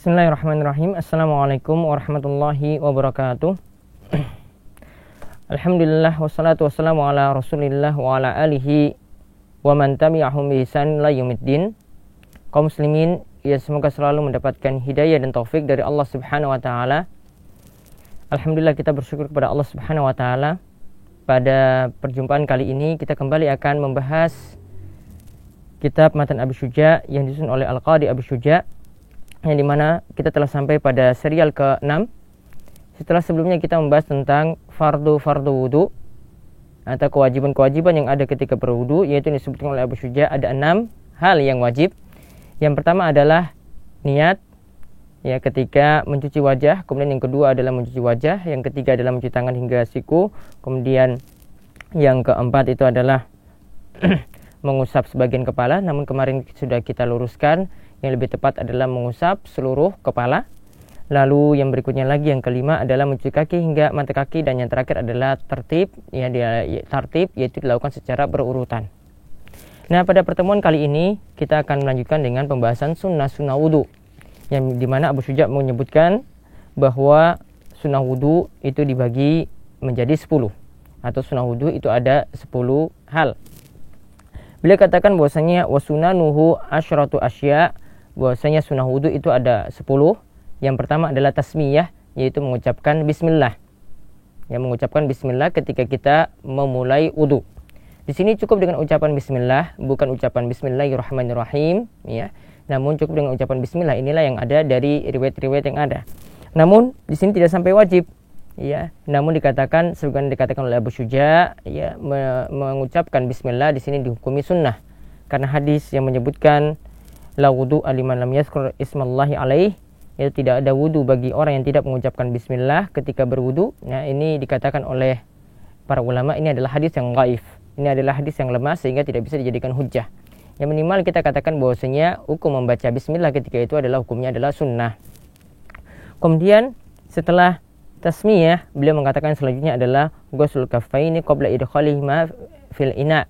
Bismillahirrahmanirrahim. Assalamualaikum warahmatullahi wabarakatuh. Alhamdulillah wassalatu wassalamu ala Rasulillah wa ala alihi wa man tabi'ahum bi ihsan ila yaumiddin. Kaum muslimin, ya semoga selalu mendapatkan hidayah dan taufik dari Allah Subhanahu wa taala. Alhamdulillah, kita bersyukur kepada Allah Subhanahu wa taala. Pada perjumpaan kali ini kita kembali akan membahas kitab Matan Abi Syuja yang disusun oleh Al-Qadi Abi Syuja, yang dimana kita telah sampai pada serial ke-6 setelah sebelumnya kita membahas tentang fardu wudu atau kewajiban-kewajiban yang ada ketika berwudu, yaitu yang disebutkan oleh Abu Syuja ada 6 hal yang wajib. Yang pertama adalah niat, ya, ketika mencuci wajah. Kemudian yang kedua adalah mencuci wajah. Yang ketiga adalah mencuci tangan hingga siku. Kemudian yang keempat itu adalah mengusap sebagian kepala, namun kemarin sudah kita luruskan yang lebih tepat adalah mengusap seluruh kepala. Lalu yang berikutnya lagi, yang kelima adalah mencuci kaki hingga mata kaki, dan yang terakhir adalah tertib, ya, tertib yaitu dilakukan secara berurutan. Nah, pada pertemuan kali ini kita akan melanjutkan dengan pembahasan sunnah wudu, yang dimana Abu Syuja menyebutkan bahwa sunnah wudu itu dibagi menjadi 10, atau sunnah wudu itu ada 10 hal. Beliau katakan bahwasanya wasunanuhu asyratu asya, bahwasanya sunnah wudu itu ada 10. Yang pertama adalah tasmiyah, yaitu mengucapkan bismillah. Ya, mengucapkan bismillah ketika kita memulai wudu. Di sini cukup dengan ucapan bismillah, bukan ucapan bismillahirrahmanirrahim, ya. Namun cukup dengan ucapan bismillah. Inilah yang ada dari riwayat-riwayat yang ada. Namun di sini tidak sampai wajib, ya. Namun dikatakan, sebagaimana dikatakan oleh Abu Syuja, ya, mengucapkan bismillah di sini dihukumi sunnah karena hadis yang menyebutkan la wudu aliman lam yazkur ismallahi alaih, yaitu tidak ada wudu bagi orang yang tidak mengucapkan bismillah ketika berwudu. Nah, ini dikatakan oleh para ulama ini adalah hadis yang dhaif. Ini adalah hadis yang lemah sehingga tidak bisa dijadikan hujjah. Yang minimal kita katakan bahwasanya hukum membaca bismillah ketika itu adalah hukumnya adalah sunnah. Kemudian setelah tasmiyah, beliau mengatakan selanjutnya adalah ghusl kaffaini qabla idkhalihima fil ina,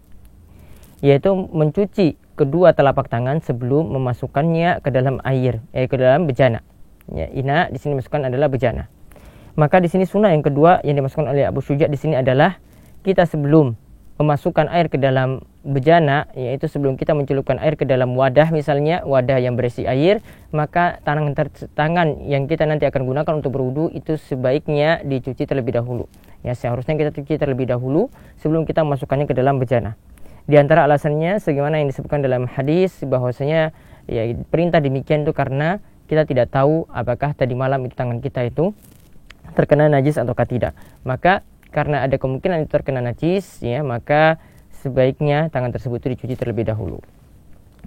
yaitu mencuci kedua telapak tangan sebelum memasukkannya ke dalam air, ke dalam bejana. Ya, ina di sini masukkan adalah bejana. Maka di sini sunnah yang kedua yang dimasukkan oleh Abu Syuja di sini adalah kita sebelum memasukkan air ke dalam bejana, yaitu sebelum kita mencelupkan air ke dalam wadah, misalnya wadah yang berisi air, maka tangan yang kita nanti akan gunakan untuk berwudu itu sebaiknya dicuci terlebih dahulu. Ya, seharusnya kita cuci terlebih dahulu sebelum kita memasukkannya ke dalam bejana. Di antara alasannya sebagaimana yang disebutkan dalam hadis bahwasanya, ya, perintah demikian itu karena kita tidak tahu apakah tadi malam itu tangan kita itu terkena najis ataukah tidak. Maka karena ada kemungkinan itu terkena najis, ya, maka sebaiknya tangan tersebut itu dicuci terlebih dahulu.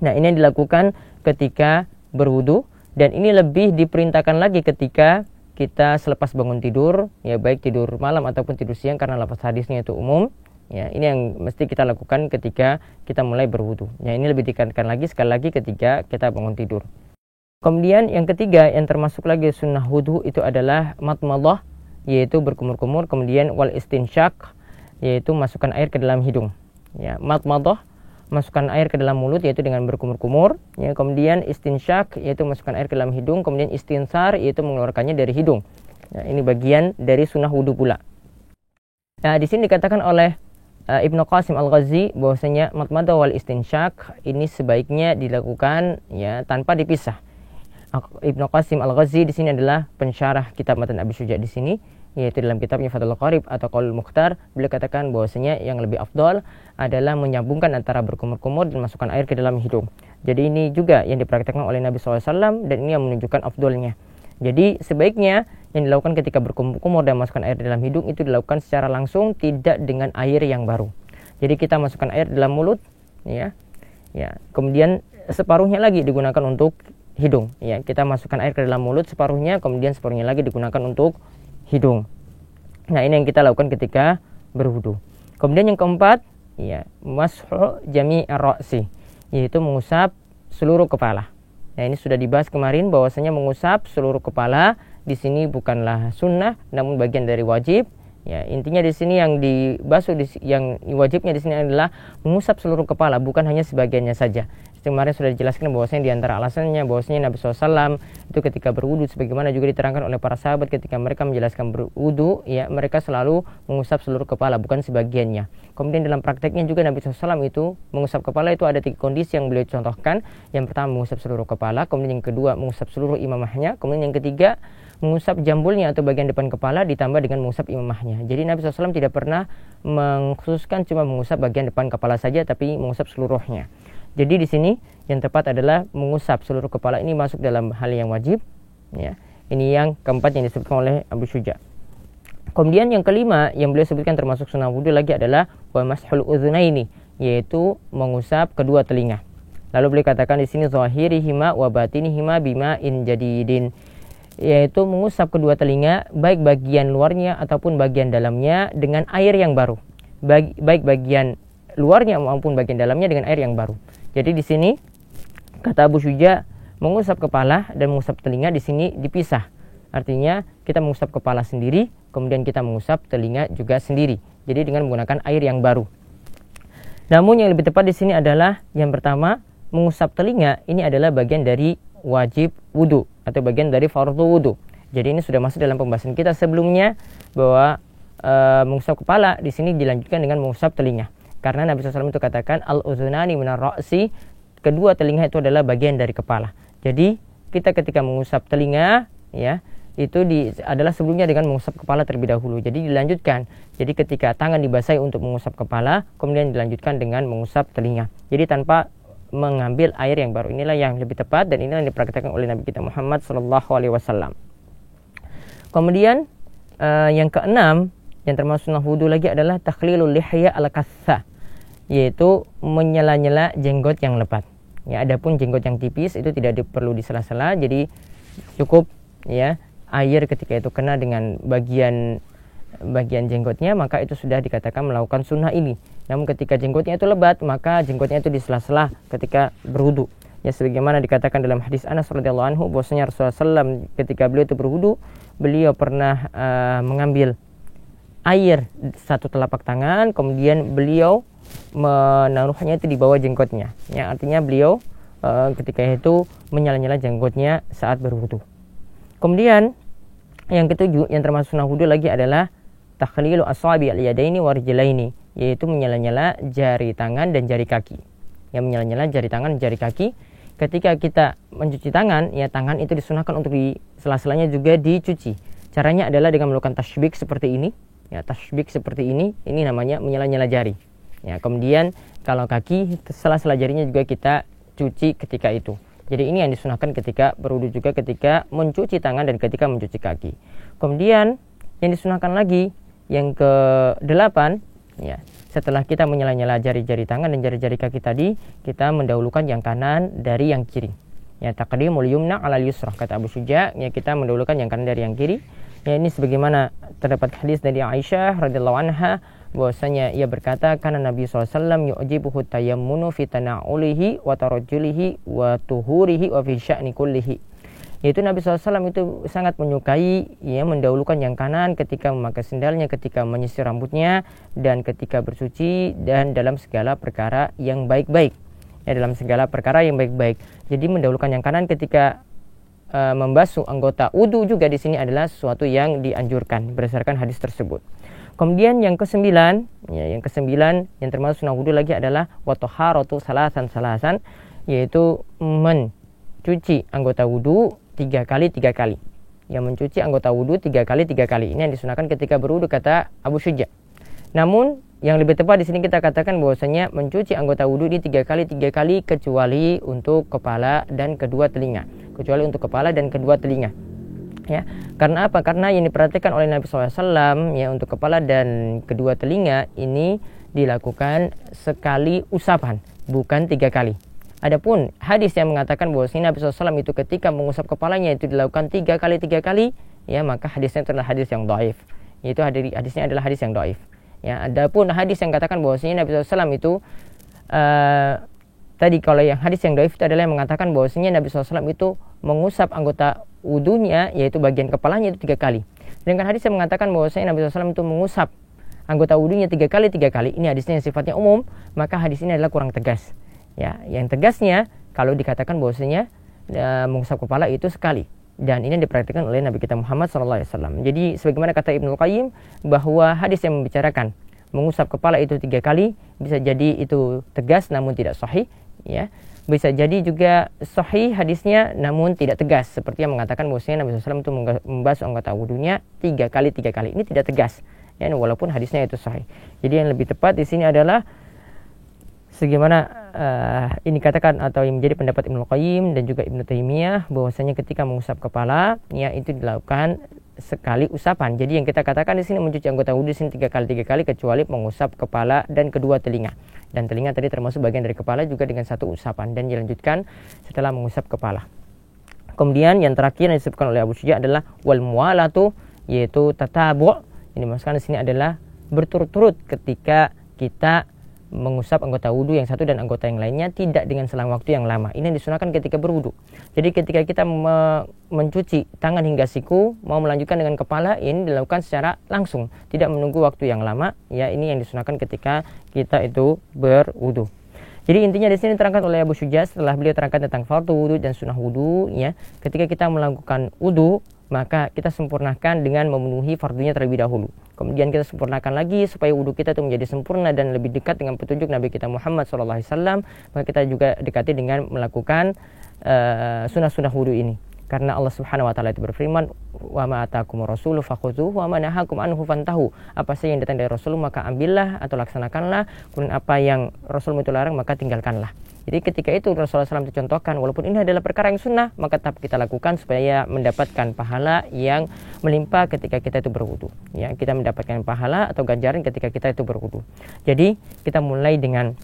Nah, ini yang dilakukan ketika berwudu, dan ini lebih diperintahkan lagi ketika kita selepas bangun tidur, ya, baik tidur malam ataupun tidur siang, karena lafaz hadisnya itu umum. Ya, ini yang mesti kita lakukan ketika kita mulai berwudu. Ya, ini lebih ditekankan lagi sekali lagi ketika kita bangun tidur. Kemudian yang ketiga yang termasuk lagi sunnah wudu itu adalah matmadah, yaitu berkumur-kumur. Kemudian wal istinsyak, yaitu masukkan air ke dalam hidung. Ya, matmadah masukkan air ke dalam mulut yaitu dengan berkumur-kumur. Ya, kemudian istinsyak yaitu masukkan air ke dalam hidung. Kemudian istinsar yaitu mengeluarkannya dari hidung. Ya, ini bagian dari sunnah wudu pula. Nah, di sini dikatakan oleh Ibnu Qasim Al-Ghazi bahwasanya matmadah wal istinsyak ini sebaiknya dilakukan, ya, tanpa dipisah. Ibnu Qasim Al-Ghazi di sini adalah pensyarah kitab Matan Abi Syuja di sini, yaitu dalam kitabnya Fathul Qarib atau Qaulul Mukhtar. Beliau katakan bahwasanya yang lebih afdal adalah menyambungkan antara berkumur-kumur dan masukkan air ke dalam hidung. Jadi ini juga yang dipraktikkan oleh Nabi SAW, dan ini yang menunjukkan afdalnya. Jadi sebaiknya yang dilakukan ketika berkumur dan masukkan air dalam hidung itu dilakukan secara langsung, tidak dengan air yang baru. Jadi kita masukkan air dalam mulut, ya. Ya, kemudian separuhnya lagi digunakan untuk hidung. Ya, kita masukkan air ke dalam mulut separuhnya, kemudian separuhnya lagi digunakan untuk hidung. Nah, ini yang kita lakukan ketika berwudu. Kemudian yang keempat, ya, mashu jami'ir ra'si, yaitu mengusap seluruh kepala. Nah, ini sudah dibahas kemarin bahwasanya mengusap seluruh kepala di sini bukanlah sunnah, namun bagian dari wajib. Ya, intinya di sini yang dibasuh yang wajibnya di sini adalah mengusap seluruh kepala, bukan hanya sebagiannya saja. kemarin sudah dijelaskan bahwasanya di antara alasannya bahwasanya Nabi SAW itu ketika berwudu, sebagaimana juga diterangkan oleh para sahabat ketika mereka menjelaskan berwudu, ya mereka selalu mengusap seluruh kepala, bukan sebagiannya. Kemudian dalam prakteknya juga Nabi SAW itu mengusap kepala itu ada 3 kondisi yang beliau contohkan. Yang pertama mengusap seluruh kepala, kemudian yang kedua mengusap seluruh imamahnya, kemudian yang ketiga mengusap jambulnya atau bagian depan kepala ditambah dengan mengusap imamahnya. Jadi Nabi SAW tidak pernah mengkhususkan cuma mengusap bagian depan kepala saja, tapi mengusap seluruhnya. Jadi di sini yang tepat adalah mengusap seluruh kepala, ini masuk dalam hal yang wajib. Ya, ini yang keempat yang disebutkan oleh Abu Syuja. Kemudian yang kelima yang beliau sebutkan termasuk sunnah wudu lagi adalah wa mashul udzunaini, yaitu mengusap kedua telinga. Lalu beliau katakan di sini zahirihima wa batinihima bima'in jadidin, yaitu mengusap kedua telinga baik bagian luarnya ataupun bagian dalamnya dengan air yang baru. Baik bagian luarnya maupun bagian dalamnya dengan air yang baru. Jadi di sini kata Abu Syuja mengusap kepala dan mengusap telinga di sini dipisah. Artinya kita mengusap kepala sendiri, kemudian kita mengusap telinga juga sendiri. Jadi dengan menggunakan air yang baru. Namun yang lebih tepat di sini adalah yang pertama, mengusap telinga ini adalah bagian dari wajib wudu atau bagian dari fardhu wudu. Jadi ini sudah masuk dalam pembahasan kita sebelumnya bahwa mengusap kepala di sini dilanjutkan dengan mengusap telinga. Karena Nabi SAW itu katakan al-uzunani minar ra'si, kedua telinga itu adalah bagian dari kepala. Jadi kita ketika mengusap telinga, ya itu adalah sebelumnya dengan mengusap kepala terlebih dahulu. Jadi dilanjutkan. Jadi ketika tangan dibasahi untuk mengusap kepala, kemudian dilanjutkan dengan mengusap telinga. Jadi tanpa mengambil air yang baru. Inilah yang lebih tepat dan inilah yang dipraktikkan oleh Nabi kita Muhammad SAW. Kemudian yang keenam yang termasuk sunnah wudu lagi adalah takhlilul lihya al-kassa, yaitu menyela-nyela jenggot yang lebat. Ya, adapun jenggot yang tipis itu tidak perlu disela-sela, jadi cukup ya air ketika itu kena dengan bagian jenggotnya, maka itu sudah dikatakan melakukan sunnah ini. Namun ketika jenggotnya itu lebat, maka jenggotnya itu disela-sela ketika berwudu. Ya, sebagaimana dikatakan dalam hadis Anas radhiyallahu anhu bahwasanya Rasulullah SAW ketika beliau itu berwudu, beliau pernah mengambil air 1 telapak tangan, kemudian beliau menaruhnya itu di bawah jenggotnya. Ya, artinya beliau ketika itu menyala-nyala jenggotnya saat berwudu. Kemudian yang ketujuh yang termasuk sunnah wudu lagi adalah takhlilu asabi al-yadaini wa rijlaini, yaitu menyala-nyala jari tangan dan jari kaki. Yang menyala-nyala jari tangan dan jari kaki. Ketika kita mencuci tangan, ya tangan itu disunahkan untuk di sela-selanya juga dicuci. Caranya adalah dengan melakukan tashbik seperti ini. Ya, tashbik seperti ini namanya menyala-nyala jari. Ya, kemudian kalau kaki, sela-sela jarinya juga kita cuci ketika itu. Jadi ini yang disunahkan ketika berwudu juga ketika mencuci tangan dan ketika mencuci kaki. Kemudian yang disunahkan lagi yang ke-8, ya, setelah kita menyala-nyala jari-jari tangan dan jari-jari kaki tadi, kita mendahulukan yang kanan dari yang kiri. Ya, taqdimul yumna 'alal yusra, kata Abu Syuja, ya kita mendahulukan yang kanan dari yang kiri. Ya, ini sebagaimana terdapat hadis dari Aisyah radhiyallahu anha bahwasanya ia berkata, karena Nabi SAW yu'jibuhu tayammunu fi tana'ulihi wa tarajjulihi wa tuhurihi wa fi sya'ni kullihi. Yaitu Nabi SAW itu sangat menyukai ya mendahulukan yang kanan ketika memakai sendalnya, ketika menyisir rambutnya, dan ketika bersuci, dan dalam segala perkara yang baik-baik. Ya, dalam segala perkara yang baik-baik. Jadi mendahulukan yang kanan ketika membasuh anggota wudu juga di sini adalah sesuatu yang dianjurkan berdasarkan hadis tersebut. Kemudian yang ke-9, ya, yang yang termasuk sunnah wudu lagi adalah wa taharatu salasan, yaitu mencuci anggota wudu 3 kali. Yang mencuci anggota wudu 3 kali. Ini yang disunahkan ketika berwudu kata Abu Syuja. Namun yang lebih tepat di sini kita katakan bahwasanya mencuci anggota wudu ini 3 kali kecuali untuk kepala dan kedua telinga. Ya, karena apa? Karena yang diperhatikan oleh Nabi SAW ya untuk kepala dan kedua telinga ini dilakukan sekali usapan, bukan 3 kali. Adapun hadis yang mengatakan bahwasanya Nabi SAW itu ketika mengusap kepalanya itu dilakukan 3 kali, ya maka hadisnya adalah hadis yang dhaif. Yaitu hadisnya adalah hadis yang dhaif. Ya, adapun hadis yang katakan bahwasanya Nabi SAW itu tadi kalau yang hadis yang dhaif itu adalah yang mengatakan bahwasanya Nabi SAW itu mengusap anggota wudunya yaitu bagian kepalanya itu 3 kali. Sedangkan hadis yang mengatakan bahwasanya Nabi SAW itu mengusap anggota wudunya 3 kali. Ini hadisnya yang sifatnya umum, maka hadis ini adalah kurang tegas. Ya, yang tegasnya kalau dikatakan bahwasanya mengusap kepala itu sekali. Dan ini dipraktikkan oleh Nabi kita Muhammad SAW. Jadi sebagaimana kata Ibnu Qayyim bahwa hadis yang membicarakan mengusap kepala itu 3 kali bisa jadi itu tegas namun tidak sahih, ya. Bisa jadi juga sahih hadisnya namun tidak tegas, seperti yang mengatakan bahwasanya Nabi SAW itu membasuh anggota wudunya 3 kali. Ini tidak tegas, ya, walaupun hadisnya itu sahih. Jadi yang lebih tepat di sini adalah sebagaimana ini katakan atau yang menjadi pendapat Ibnu Qayyim dan juga Ibnu Taimiyah, bahwasanya ketika mengusap kepala, ya, itu dilakukan sekali usapan. Jadi yang kita katakan di sini mencuci anggota wudhu di sini 3 kali kecuali mengusap kepala dan kedua telinga. Dan telinga tadi termasuk bagian dari kepala juga dengan 1 usapan dan dilanjutkan setelah mengusap kepala. Kemudian yang terakhir yang disebutkan oleh Abu Syuja adalah wal muwalatu, yaitu tatabu'. Ini dimaksudkan di sini adalah berturut-turut ketika kita mengusap anggota wudhu yang satu dan anggota yang lainnya tidak dengan selang waktu yang lama. Ini disunahkan ketika berwudhu. Jadi ketika kita mencuci tangan hingga siku, mau melanjutkan dengan kepala, ini dilakukan secara langsung, tidak menunggu waktu yang lama. Ya, ini yang disunahkan ketika kita itu berwudhu. Jadi intinya di sini terangkan oleh Abu Syuja setelah beliau terangkan tentang fardu wudhu dan sunnah wudhu, ya, ketika kita melakukan wudhu maka kita sempurnakan dengan memenuhi fardunya terlebih dahulu. Kemudian kita sempurnakan lagi supaya wudhu kita itu menjadi sempurna dan lebih dekat dengan petunjuk Nabi kita Muhammad SAW. Maka kita juga dekati dengan melakukan sunnah-sunnah wudhu ini. Karena Allah Subhanahu wa taala itu berfirman, "Wa ma atakumur rasulu fakhudhuhu wa ma nahakum anhu fantahu." Apa saja yang datang dari Rasul maka ambillah atau laksanakanlah, kemudian apa yang Rasul itu larang maka tinggalkanlah. Jadi ketika itu Rasulullah SAW dicontohkan, walaupun ini adalah perkara yang sunnah, maka tetap kita lakukan supaya mendapatkan pahala yang melimpah ketika kita itu berwudu. Ya, kita mendapatkan pahala atau ganjaran ketika kita itu berwudu. Jadi kita mulai dengan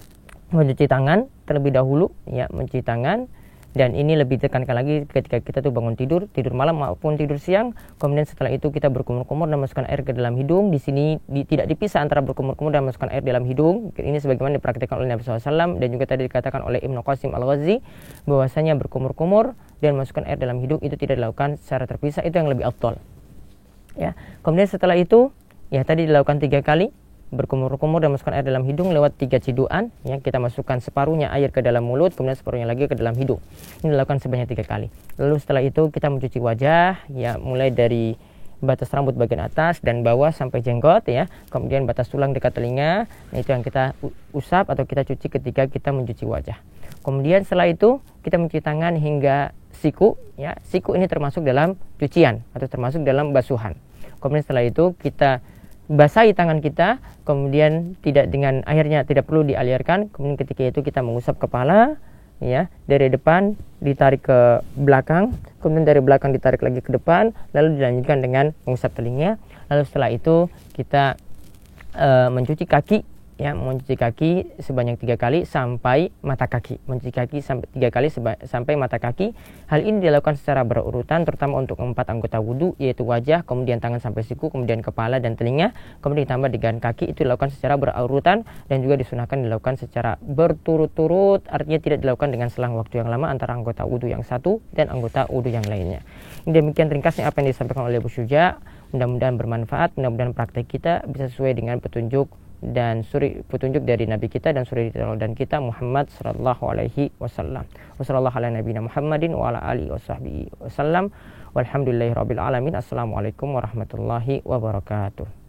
mencuci tangan terlebih dahulu, ya, mencuci tangan. Dan ini lebih ditekankan lagi ketika kita tuh bangun tidur malam maupun tidur siang. Kemudian setelah itu kita berkumur-kumur dan masukkan air ke dalam hidung. Di sini tidak dipisah antara berkumur-kumur dan masukkan air dalam hidung. Ini sebagaimana dipraktikkan oleh Nabi SAW dan juga tadi dikatakan oleh Ibnu Qasim Al-Ghazi bahwasanya berkumur-kumur dan masukkan air dalam hidung itu tidak dilakukan secara terpisah, itu yang lebih afdal. Ya. Kemudian setelah itu, ya, tadi dilakukan 3 kali. Berkumur-kumur dan masukkan air dalam hidung lewat 3 ciduan, ya, kita masukkan separuhnya air ke dalam mulut, kemudian separuhnya lagi ke dalam hidung. Ini dilakukan sebanyak 3 kali. Lalu setelah itu kita mencuci wajah, ya, mulai dari batas rambut bagian atas dan bawah sampai jenggot, ya, kemudian batas tulang dekat telinga, itu yang kita usap atau kita cuci ketika kita mencuci wajah. Kemudian setelah itu kita mencuci tangan hingga siku, ya, siku ini termasuk dalam cucian atau termasuk dalam basuhan. Kemudian setelah itu kita basahi tangan kita, kemudian tidak dengan airnya tidak perlu dialirkan. Kemudian ketika itu kita mengusap kepala, ya, dari depan ditarik ke belakang, kemudian dari belakang ditarik lagi ke depan, lalu dilanjutkan dengan mengusap telinga. Lalu setelah itu kita mencuci kaki, ya, mencuci kaki sebanyak 3 kali sampai mata kaki. Mencuci kaki sampai 3 kali sampai mata kaki. Hal ini dilakukan secara berurutan, terutama untuk 4 anggota wudu, yaitu wajah, kemudian tangan sampai siku, kemudian kepala dan telinga, kemudian ditambah dengan kaki. Itu dilakukan secara berurutan dan juga disunahkan dilakukan secara berturut-turut, artinya tidak dilakukan dengan selang waktu yang lama antara anggota wudu yang satu dan anggota wudu yang lainnya. Ini demikian ringkasnya apa yang disampaikan oleh Abu Syuja. Mudah-mudahan bermanfaat, mudah-mudahan praktek kita bisa sesuai dengan petunjuk dan petunjuk dari Nabi kita dan suri dan kita Muhammad sallallahu alaihi wasallam. Wassallallahu ala nabiyina Muhammadin wa ala alihi washabbihi wasallam. Walhamdulillahirabbil alamin. Assalamualaikum warahmatullahi wabarakatuh.